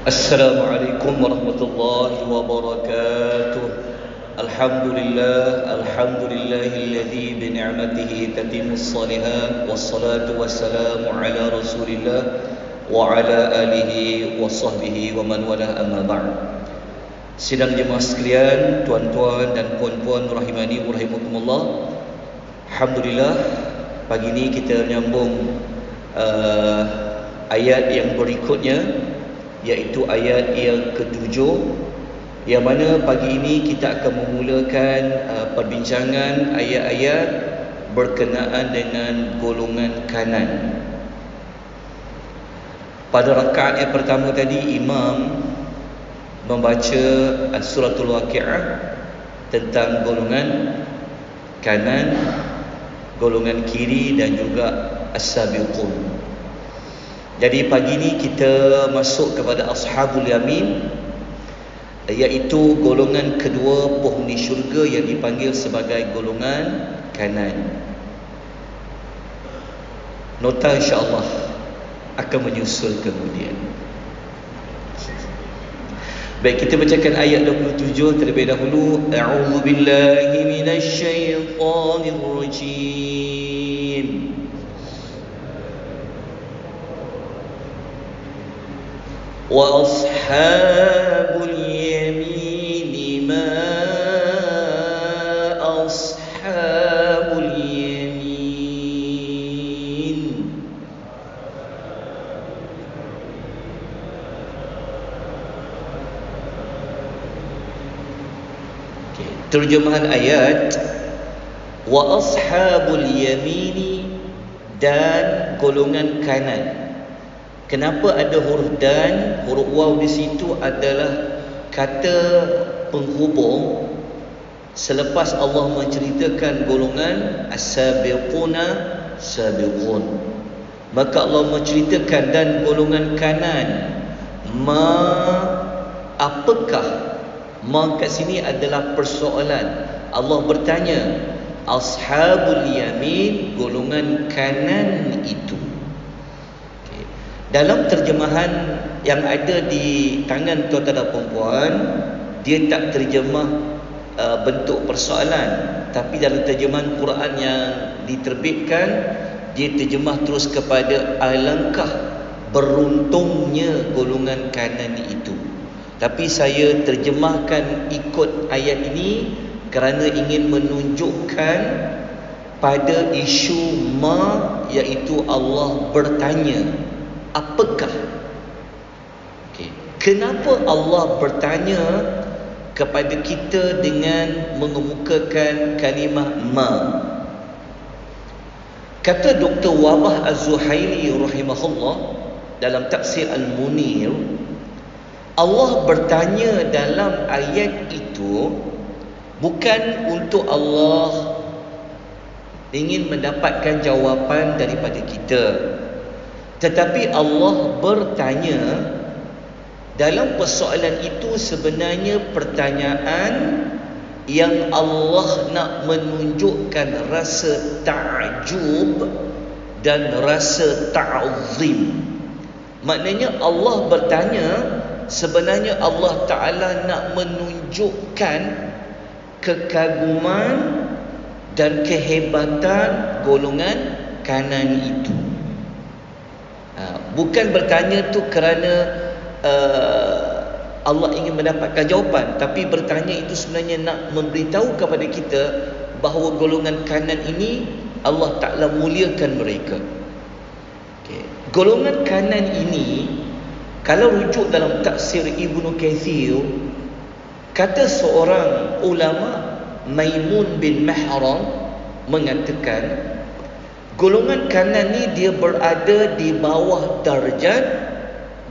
Assalamualaikum warahmatullahi wabarakatuh. Alhamdulillahilladzi bi ni'matihi tatimmus shalihat wassalatu wassalamu ala Rasulillah wa ala alihi wa sahbihi wa man wala amma ba'd. Sidang jemaah sekalian, tuan-tuan dan puan-puan rahimani wa rahimakumullah. Alhamdulillah, pagi ini kita menyambung ayat yang berikutnya, iaitu ayat yang ke-7, yang mana pagi ini kita akan memulakan perbincangan ayat-ayat berkenaan dengan golongan kanan. Pada rakaat yang pertama tadi, imam membaca suratul Waqiah tentang golongan kanan, golongan kiri dan juga as-sabiqun. Jadi pagi ni kita masuk kepada ashabul yamin, iaitu golongan kedua penghuni syurga yang dipanggil sebagai golongan kanan. Nota insya-Allah akan menyusul kemudian. Baik, kita bacakan ayat 27 terlebih dahulu. A'udzubillahi minasyaitonirrajim. وأصحاب اليمين ما أصحاب اليمين. Terjemahan ayat, wa ashabul yamini, dan golongan kanan. Kenapa ada huruf dan? Huruf waw di situ adalah kata penghubung selepas Allah menceritakan golongan as-sabiquna sabiqun. Maka Allah menceritakan dan golongan kanan. Apakah? Ma kat sini adalah persoalan. Allah bertanya, ashabul yamin, golongan kanan itu. Dalam terjemahan yang ada di tangan tuan-tuan dan puan-puan, dia tak terjemah bentuk persoalan, tapi dalam terjemahan Quran yang diterbitkan, dia terjemah terus kepada alangkah beruntungnya golongan kanan itu. Tapi saya terjemahkan ikut ayat ini kerana ingin menunjukkan pada isu iaitu Allah bertanya, apakah? Kenapa Allah bertanya kepada kita dengan mengemukakan kalimah ma? Kata Dr. Wabah Az-Zuhaili rahimahullah dalam tafsir Al-Munir, Allah bertanya dalam ayat itu bukan untuk Allah ingin mendapatkan jawapan daripada kita, tetapi Allah bertanya dalam persoalan itu sebenarnya pertanyaan yang Allah nak menunjukkan rasa ta'jub dan rasa ta'zim. Maknanya Allah bertanya, sebenarnya Allah Ta'ala nak menunjukkan kekaguman dan kehebatan golongan kanan itu. Bukan bertanya tu kerana Allah ingin mendapatkan jawapan, tapi bertanya itu sebenarnya nak memberitahu kepada kita bahawa golongan kanan ini Allah Ta'ala muliakan mereka. Golongan kanan ini, kalau rujuk dalam tafsir Ibnu Katsir, kata seorang ulama, Maimun bin Mahram, mengatakan golongan kanan ni dia berada di bawah darjat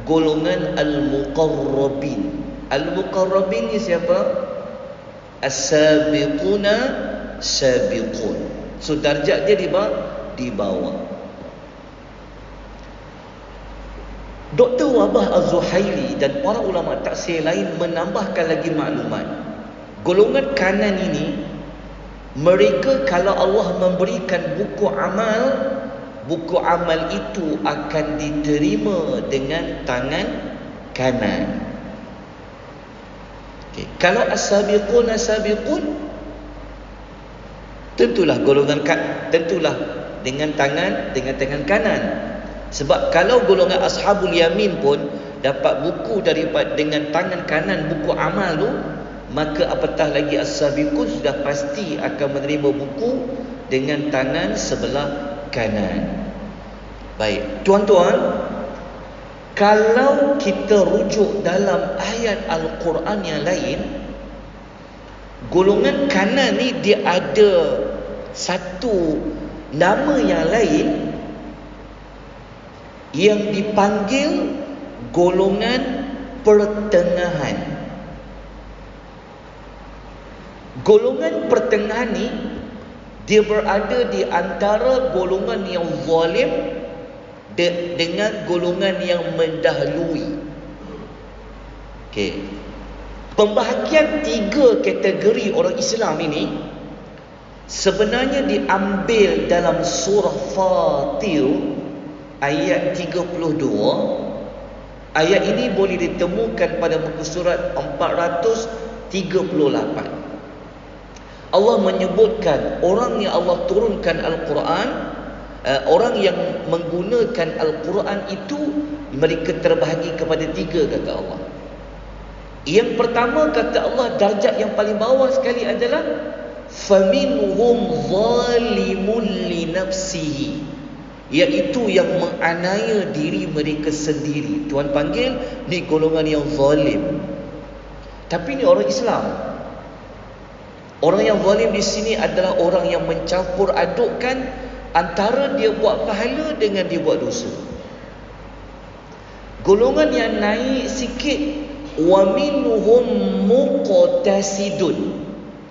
golongan al-muqarrabin. Al-muqarrabin ni siapa? As-sabiquna sabiqun. So darjat dia di bawah. Dr. Wabah Az-Zuhaili dan para ulama tafsir lain menambahkan lagi maklumat. Golongan kanan ini, mereka kalau Allah memberikan buku amal itu akan diterima dengan tangan kanan. Kalau as-sabiqun tentulah tentulah dengan tangan kanan. Sebab kalau golongan ashabul yamin pun dapat buku dengan tangan kanan, buku amal tu, maka apatah lagi as-sabiqun sudah pasti akan menerima buku dengan tangan sebelah kanan. Baik, tuan-tuan, kalau kita rujuk dalam ayat Al-Quran yang lain, golongan kanan ni dia ada satu nama yang lain yang dipanggil golongan pertengahan. Golongan pertengahan ni dia berada di antara golongan yang zalim dengan golongan yang mendahului. Okey. Pembahagian 3 kategori orang Islam ini sebenarnya diambil dalam surah Fatir ayat 32. Ayat ini boleh ditemukan pada muka surat 438. Allah menyebutkan orang yang Allah turunkan Al-Quran, orang yang menggunakan Al-Quran itu mereka terbahagi kepada 3, kata Allah. Yang pertama, kata Allah, darjat yang paling bawah sekali adalah faminhum zalimun li nafsihi, iaitu yang menganiaya diri mereka sendiri. Tuhan panggil ni golongan yang zalim. Tapi ni orang Islam. Orang yang zalim di sini adalah orang yang mencampur adukkan antara dia buat pahala dengan dia buat dosa. Golongan yang naik sikit, wa minhum muqtasidun,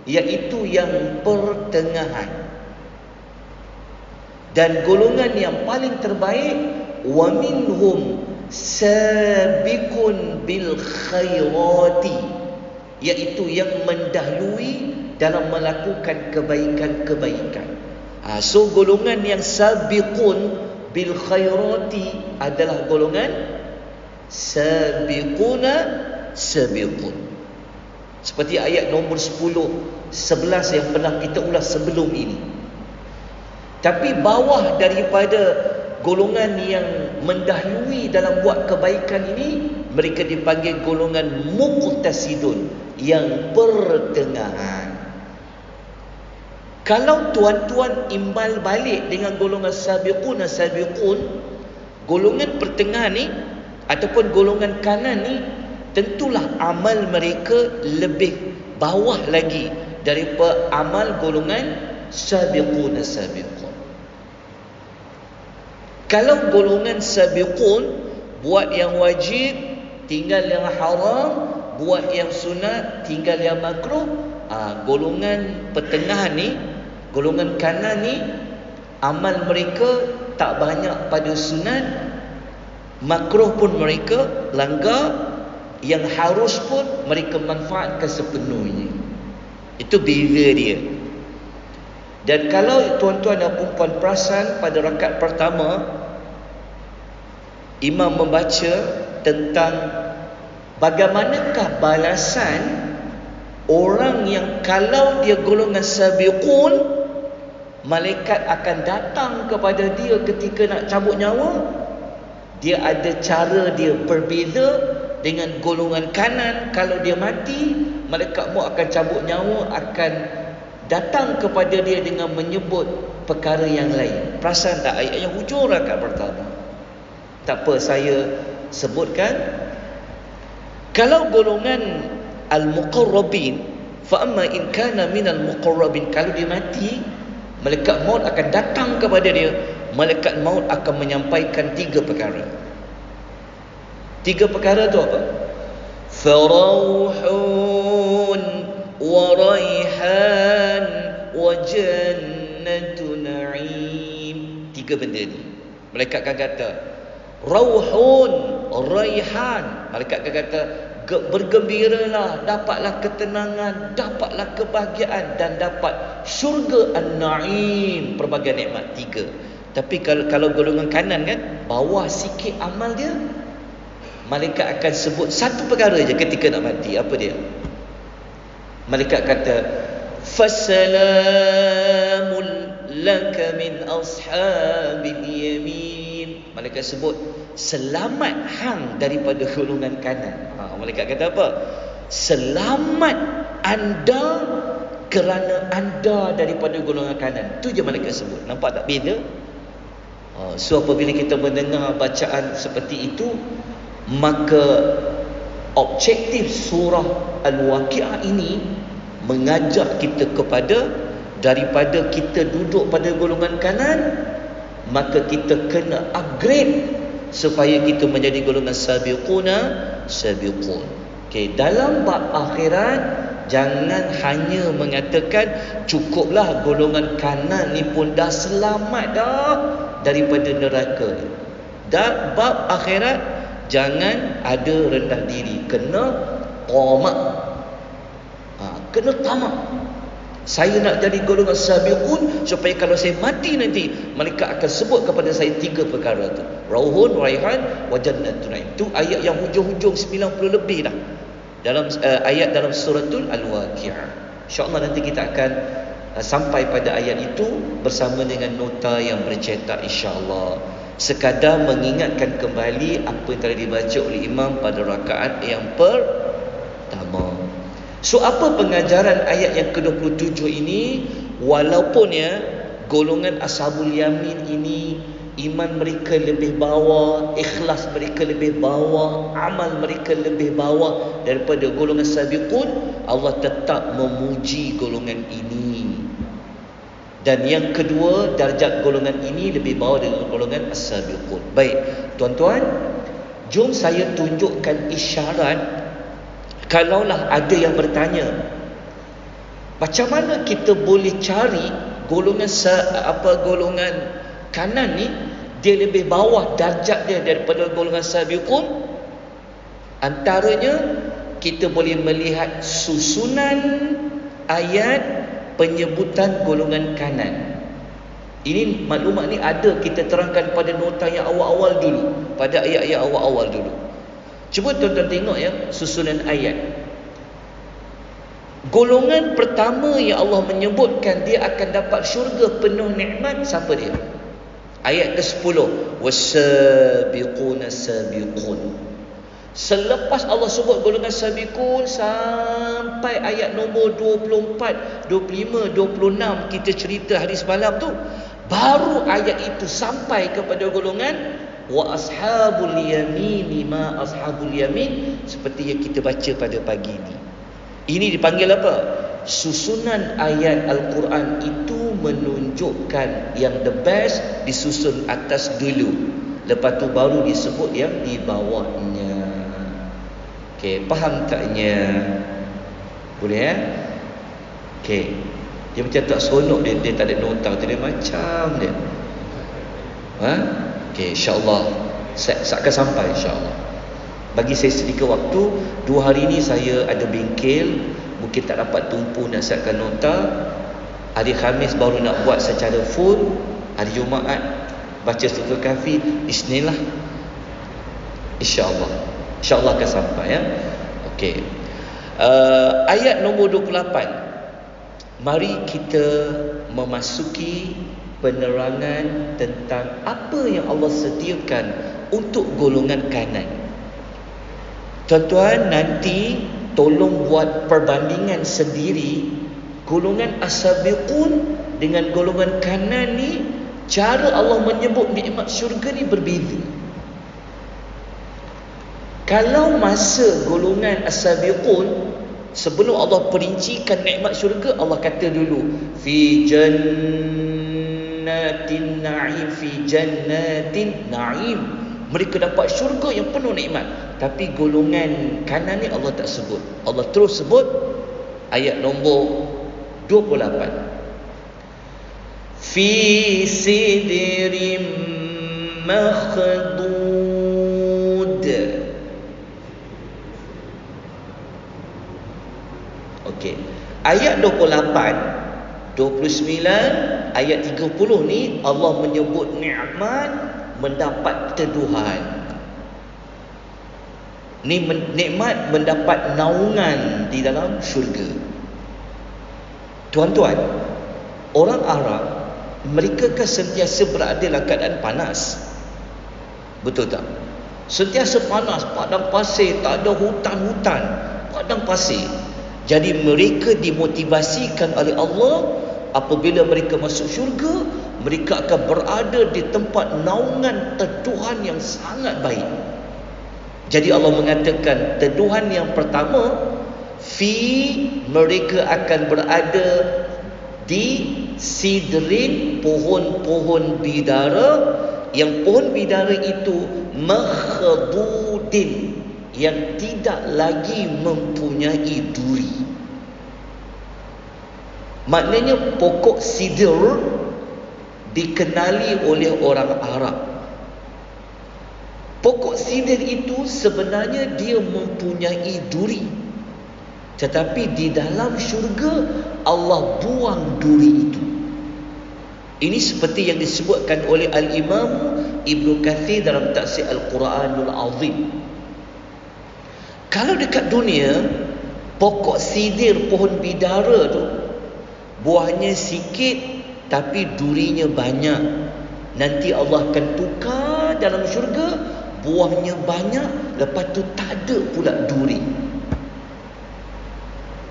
iaitu yang pertengahan. Dan golongan yang paling terbaik, wa minhum sabiqun bil khairati, iaitu yang mendahului dalam melakukan kebaikan-kebaikan. So golongan yang sabiqun bil khairati adalah golongan sabiquna sabiqun. Seperti ayat nombor 10, 11 yang pernah kita ulas sebelum ini. Tapi bawah daripada golongan yang mendahului dalam buat kebaikan ini, mereka dipanggil golongan muqtasidun, yang pertengahan. Kalau tuan-tuan imbal balik dengan golongan sabiqun, golongan pertengahan ni ataupun golongan kanan ni, tentulah amal mereka lebih bawah lagi daripada amal golongan sabiqun. Kalau golongan sabiqun buat yang wajib, tinggal yang haram, buat yang sunat, tinggal yang makruh, golongan pertengahan ni, golongan kanan ni, amal mereka tak banyak pada sunat, makruh pun mereka langgar, yang harus pun mereka manfaatkan sepenuhnya. Itu beza dia. Dan kalau tuan-tuan dan puan-puan perasan, pada rakaat pertama imam membaca tentang bagaimanakah balasan orang yang kalau dia golongan sabiqun, malaikat akan datang kepada dia ketika nak cabut nyawa. Dia ada cara dia berbeza dengan golongan kanan. Kalau dia mati, malaikat maut akan cabut nyawa, akan datang kepada dia dengan menyebut perkara yang lain. Perasan tak ayat yang hujung rakaat pertama? Tak apa, saya sebutkan. Kalau golongan al-muqarrabin, fa amma in kana minal muqarrabin, kalau dia mati, malaikat maut akan datang kepada dia. Malaikat maut akan menyampaikan 3 perkara. 3 perkara tu apa? Farauhun wa raihan wa jannatu na'im. 3 benda ni malaikat akan kata. Rauhun, raihan, malaikat akan kata bergembiralah, dapatlah ketenangan, dapatlah kebahagiaan, dan dapat syurga an-na'im, pelbagai nikmat. 3. Tapi kalau golongan kanan kan, bawah sikit amal dia, malaikat akan sebut satu perkara je ketika nak mati. Apa dia? Malaikat kata, "Fasalamul laka min ashabil yamin." Malaikat sebut, selamat hang daripada golongan kanan. Malaikat kata apa? Selamat anda kerana anda daripada golongan kanan. Itu je malaikat sebut. Nampak tak beza? So apabila kita mendengar bacaan seperti itu, maka objektif surah Al-Waqi'ah ini mengajak kita kepada, daripada kita duduk pada golongan kanan, maka kita kena upgrade supaya kita menjadi golongan sabiqun. Dalam bab akhirat, jangan hanya mengatakan cukuplah golongan kanan ni pun dah selamat dah daripada neraka. Dan bab akhirat, jangan ada rendah diri, kena tamak. Kena tamak. Saya nak jadi golongan sabiqun supaya kalau saya mati nanti, malaikat akan sebut kepada saya 3 perkara tu. Rauhun, raihan, wa jannatun na'im. Itu ayat yang hujung-hujung 90 lebih dah. Dalam ayat dalam suratul Al-Waqi'ah. InsyaAllah nanti kita akan sampai pada ayat itu bersama dengan nota yang bercetak, insyaAllah. Sekadar mengingatkan kembali apa yang telah dibaca oleh imam pada rakaat yang pertama. So apa pengajaran ayat yang ke-27 ini? Walaupun golongan ashabul yamin ini iman mereka lebih bawah, ikhlas mereka lebih bawah, amal mereka lebih bawah daripada golongan sabiqun, Allah tetap memuji golongan ini. Dan yang kedua, darjat golongan ini lebih bawah dengan golongan as-sabiqun. Baik, tuan-tuan, jom saya tunjukkan isyarat. Kalaulah ada yang bertanya, macam mana kita boleh cari golongan golongan kanan ni dia lebih bawah darjat dia daripada golongan sabiqun? Antaranya, kita boleh melihat susunan ayat penyebutan golongan kanan. Ini maklumat ni ada kita terangkan pada nota yang awal-awal dulu, pada ayat-ayat awal-awal dulu. Cuba tuan-tuan tengok susunan ayat. Golongan pertama yang Allah menyebutkan dia akan dapat syurga penuh nikmat, siapa dia? Ayat ke-10, was-sabiquna sabiqun. Selepas Allah sebut golongan sabiqun sampai ayat nombor 24, 25, 26 kita cerita hari semalam tu, baru ayat itu sampai kepada golongan wa ashabul yamin ma ashabul yamin, seperti yang kita baca pada pagi ini. Ini dipanggil apa? Susunan ayat Al-Quran itu menunjukkan yang the best disusun atas dulu, lepas tu baru disebut yang di bawahnya. Okey, faham taknya? Boleh Okey. Dia macam tak seronok, dia tak ada nota, dia macam dia. Okey, insya-Allah saya akan sampai, insya-Allah. Bagi saya sedikit waktu, 2 hari ni saya ada bengkel, mungkin tak dapat tumpu nak siapkan nota. Hari Khamis baru nak buat secara full. Hari Jumaat baca suratul Kahfi, Isninlah, insya-Allah. InsyaAllah akan sampai Okey. Ayat nombor 28. Mari kita memasuki penerangan tentang apa yang Allah sediakan untuk golongan kanan. Tuan-tuan, nanti tolong buat perbandingan sendiri golongan as-sabiqun dengan golongan kanan ni. Cara Allah menyebut nikmat syurga ni berbeza. Kalau masa golongan as-sabiqun, sebelum Allah perincikan nikmat syurga, Allah kata dulu fi jannatin na'im, fi jannatin na'im, mereka dapat syurga yang penuh nikmat. Tapi golongan kanan ni Allah tak sebut. Allah terus sebut ayat nombor 28, fi sidrim makhdud. Okey. Ayat 28, 29, ayat 30 ni Allah menyebut nikmat mendapat teduhan. Ni nikmat mendapat naungan di dalam syurga. Tuan-tuan, orang Arab, mereka kan sentiasa berada dalam keadaan panas. Betul tak? Sentiasa panas, padang pasir, tak ada hutan-hutan, padang pasir. Jadi mereka dimotivasikan oleh Allah, apabila mereka masuk syurga, mereka akan berada di tempat naungan teduhan yang sangat baik. Jadi Allah mengatakan teduhan yang pertama, mereka akan berada di sidrin, pohon-pohon bidara, yang pohon bidara itu makhdudin, yang tidak lagi mempunyai duri. Maknanya pokok sidr dikenali oleh orang Arab. Pokok sidr itu sebenarnya dia mempunyai duri, tetapi di dalam syurga Allah buang duri itu. Ini seperti yang disebutkan oleh Al-Imam Ibnu Katsir dalam tafsir Al-Quranul Azim. Kalau dekat dunia, pokok sidr, pohon bidara tu, buahnya sikit tapi durinya banyak. Nanti Allah akan tukar dalam syurga, buahnya banyak, lepas tu tak ada pula duri.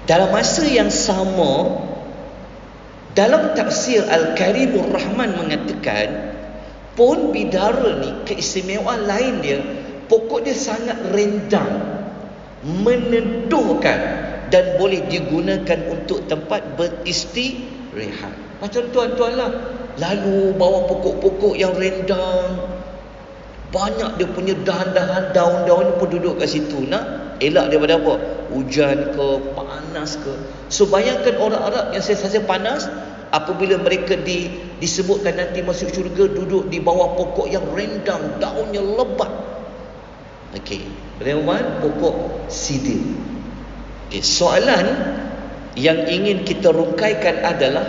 Dalam masa yang sama, dalam tafsir Al-Karimur Rahman mengatakan, pohon bidara ni keistimewaan lain dia, pokok dia sangat rendang, meneduhkan, dan boleh digunakan untuk tempat beristirahat. Macam tuan-tuan lah, lalu bawa pokok-pokok yang rendang, banyak dia punya dahan-dahan, daun-daun pun duduk kat situ, nak elak daripada apa? Hujan ke, panas ke. So bayangkan orang Arab yang sentiasa panas, apabila mereka disebutkan nanti masuk syurga, duduk di bawah pokok yang rendang, daunnya lebat. Okey, bagaimana pokok sidr? Okay, soalan yang ingin kita rungkaikan adalah,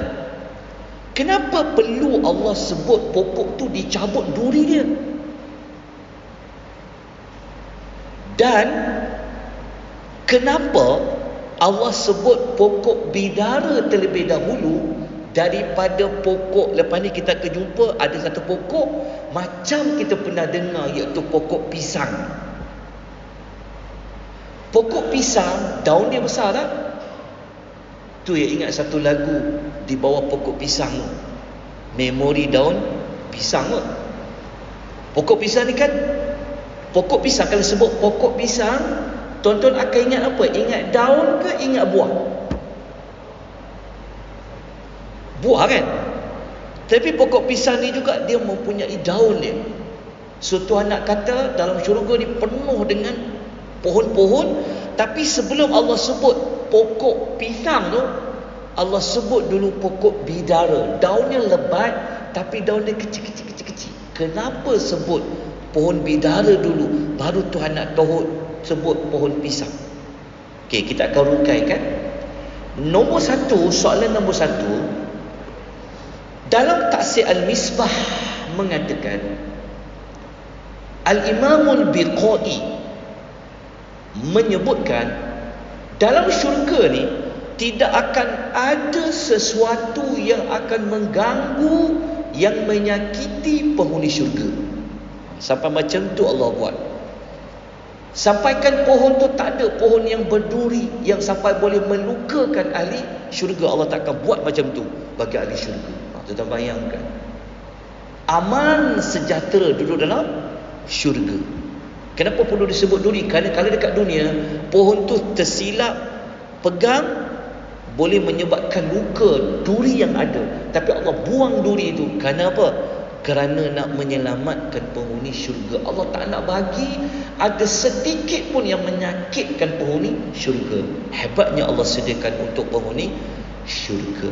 kenapa perlu Allah sebut pokok tu dicabut duri dia? Dan kenapa Allah sebut pokok bidara terlebih dahulu daripada pokok? Lepas ni kita akan jumpa ada satu pokok macam kita pernah dengar, iaitu pokok pisang. Pokok pisang, daun dia besar tak? Tu yang ingat satu lagu di bawah pokok pisang tu, memori daun pisang tu. Pokok pisang ni kan, pokok pisang, kalau sebut pokok pisang, tuan-tuan akan ingat apa? Ingat daun ke ingat buah? Buah kan? Tapi pokok pisang ni juga dia mempunyai daun dia. So Tuhan nak kata dalam syurga ni penuh dengan pohon-pohon. Tapi sebelum Allah sebut pokok pisang tu, Allah sebut dulu pokok bidara. Daunnya lebat, tapi daun dia kecil-kecil. Kenapa sebut pohon bidara dulu, baru Tuhan nak sebut pohon pisang? Okey, kita akan rungkaikan. Soalan nombor satu, dalam tafsir Al-Misbah mengatakan, Al-Imamul Biqai menyebutkan dalam syurga ni tidak akan ada sesuatu yang akan mengganggu, yang menyakiti penghuni syurga. Sampai macam tu Allah buat. Sampaikan pohon tu tak ada pohon yang berduri yang sampai boleh melukakan ahli syurga. Allah tak akan buat macam tu bagi ahli syurga. Tuan bayangkan, aman sejahtera duduk dalam syurga. Kenapa perlu disebut duri? Kerana kalau dekat dunia, pohon tu tersilap pegang boleh menyebabkan luka duri yang ada. Tapi Allah buang duri itu. Kerana apa? Kerana nak menyelamatkan penghuni syurga. Allah tak nak bagi ada sedikit pun yang menyakitkan penghuni syurga. Hebatnya Allah sediakan untuk penghuni syurga.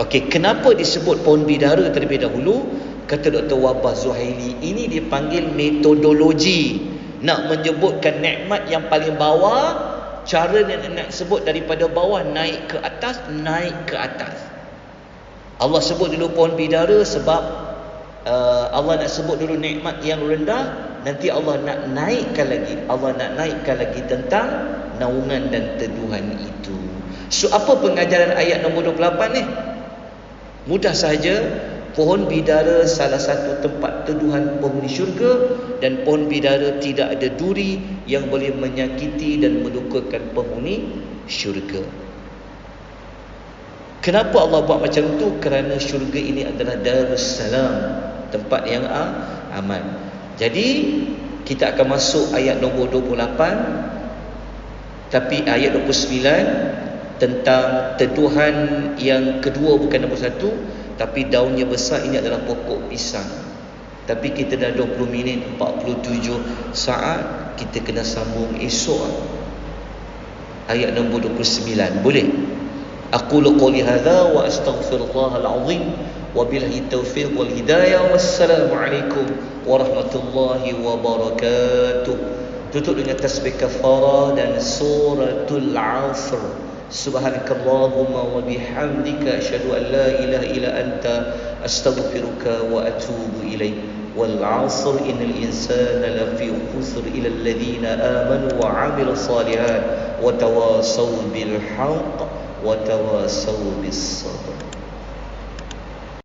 Okey, kenapa disebut pohon bidara terlebih dahulu? Kata Dr. Wabah Zuhaili, ini dipanggil metodologi. Nak menyebutkan nikmat yang paling bawah, cara nak sebut daripada bawah naik ke atas, naik ke atas. Allah sebut dulu pohon bidara sebab Allah nak sebut dulu nikmat yang rendah, nanti Allah nak naikkan lagi. Allah nak naikkan lagi tentang naungan dan teduhan itu. So apa pengajaran ayat nombor 28 ni? Mudah saja, pohon bidara salah satu tempat teduhan penghuni syurga, dan pohon bidara tidak ada duri yang boleh menyakiti dan melukakan penghuni syurga. Kenapa Allah buat macam tu? Kerana syurga ini adalah Darussalam, tempat yang aman. Jadi kita akan masuk ayat nombor 28, tapi ayat 29 tentang teduhan yang kedua, bukan nombor 1, tapi daunnya besar. Ini adalah pokok pisang. Tapi kita dah 20 minit 47 saat, kita kena sambung esok. Ayat nombor 29. Boleh? Aqulu qouli hadza wa astaghfirullahal azim wa billahi taufiq wal hidayah. Wassalamu alaikum warahmatullahi wabarakatuh. Tutup dengan tasbih kafarah dan suratul Asr. Subhanakallahumma wa bihamdika asyhadu an la ilaha illa anta astaghfiruka wa atubu ilaik. Wal 'asr innal insana lafi khusr illa alladhina amanu wa 'amilus shalihat wa tawasaw bil haqq wa tawasaw bis sabr.